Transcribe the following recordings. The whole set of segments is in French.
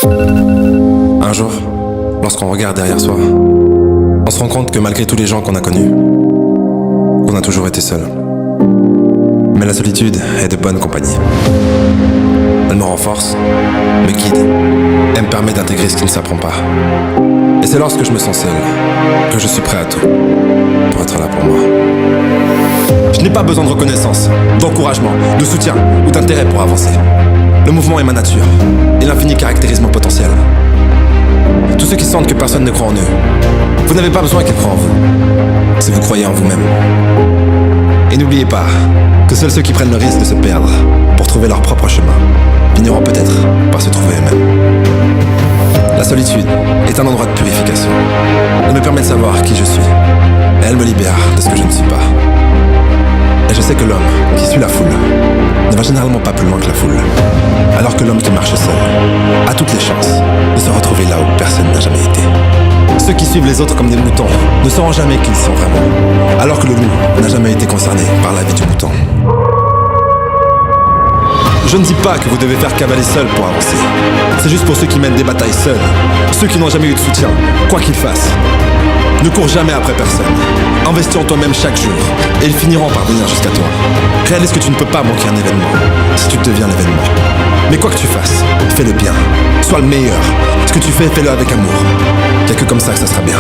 Un jour, lorsqu'on regarde derrière soi, on se rend compte que malgré tous les gens qu'on a connus, on a toujours été seul. Mais la solitude est de bonne compagnie. Elle me renforce, me guide et me permet d'intégrer ce qui ne s'apprend pas. Et c'est lorsque je me sens seul que je suis prêt à tout pour être là pour moi. Je n'ai pas besoin de reconnaissance, d'encouragement, de soutien ou d'intérêt pour avancer. Le mouvement est ma nature et l'infini caractérise mon potentiel. Tous ceux qui sentent que personne ne croit en eux, vous n'avez pas besoin qu'ils croient en vous, si vous croyez en vous-même. Et n'oubliez pas que seuls ceux qui prennent le risque de se perdre pour trouver leur propre chemin finiront peut-être par se trouver eux-mêmes. La solitude est un endroit de purification. Elle me permet de savoir qui je suis, et elle me libère de ce que je ne suis pas. Et je sais que l'homme qui suit la foule ne va généralement pas plus loin que la foule, alors que l'homme qui marche seul a toutes les chances de se retrouver là où personne n'a jamais été. Ceux qui suivent les autres comme des moutons ne sauront jamais qui ils sont vraiment, alors que le loup n'a jamais été concerné par la vie du mouton. Je ne dis pas que vous devez faire cavaler seul pour avancer. C'est juste pour ceux qui mènent des batailles seuls, ceux qui n'ont jamais eu de soutien, quoi qu'ils fassent. Ne cours jamais après personne. Investis en toi-même chaque jour, et ils finiront par venir jusqu'à toi. Réalise que tu ne peux pas manquer un événement, si tu deviens l'événement. Mais quoi que tu fasses, fais le bien. Sois le meilleur. Ce que tu fais, fais-le avec amour. Il n'y a que comme ça que ça sera bien.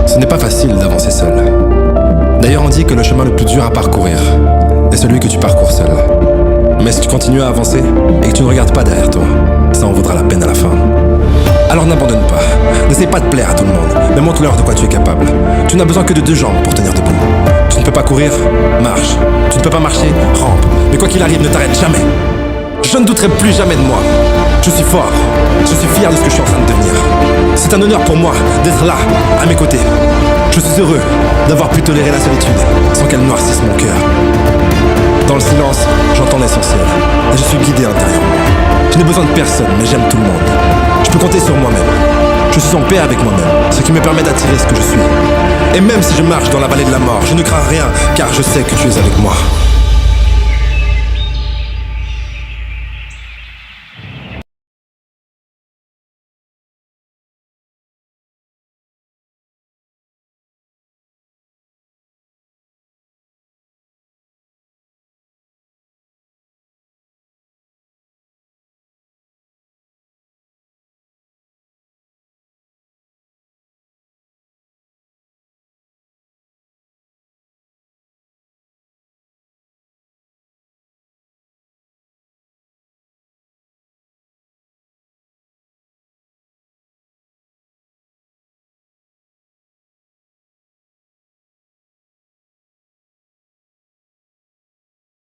Ce n'est pas facile d'avancer seul. D'ailleurs, on dit que le chemin le plus dur à parcourir est celui que tu parcours seul. Mais si tu continues à avancer et que tu ne regardes pas derrière toi, ça en vaudra la peine à la fin. Alors n'abandonne pas. N'essaie pas de plaire à tout le monde, mais montre-leur de quoi tu es capable. Tu n'as besoin que de 2 jambes pour tenir debout. Tu ne peux pas courir, marche. Tu ne peux pas marcher, rampe. Mais quoi qu'il arrive, ne t'arrête jamais. Je ne douterai plus jamais de moi. Je suis fort. Je suis fier de ce que je suis en train de devenir. C'est un honneur pour moi d'être là, à mes côtés. Je suis heureux d'avoir pu tolérer la solitude sans qu'elle noircisse mon cœur. Dans le silence, j'entends l'essentiel et je suis guidé intérieurement. Je n'ai besoin de personne, mais j'aime tout le monde. Je peux compter sur moi-même. Je suis en paix avec moi-même, ce qui me permet d'attirer ce que je suis. Et même si je marche dans la vallée de la mort, je ne crains rien, car je sais que tu es avec moi.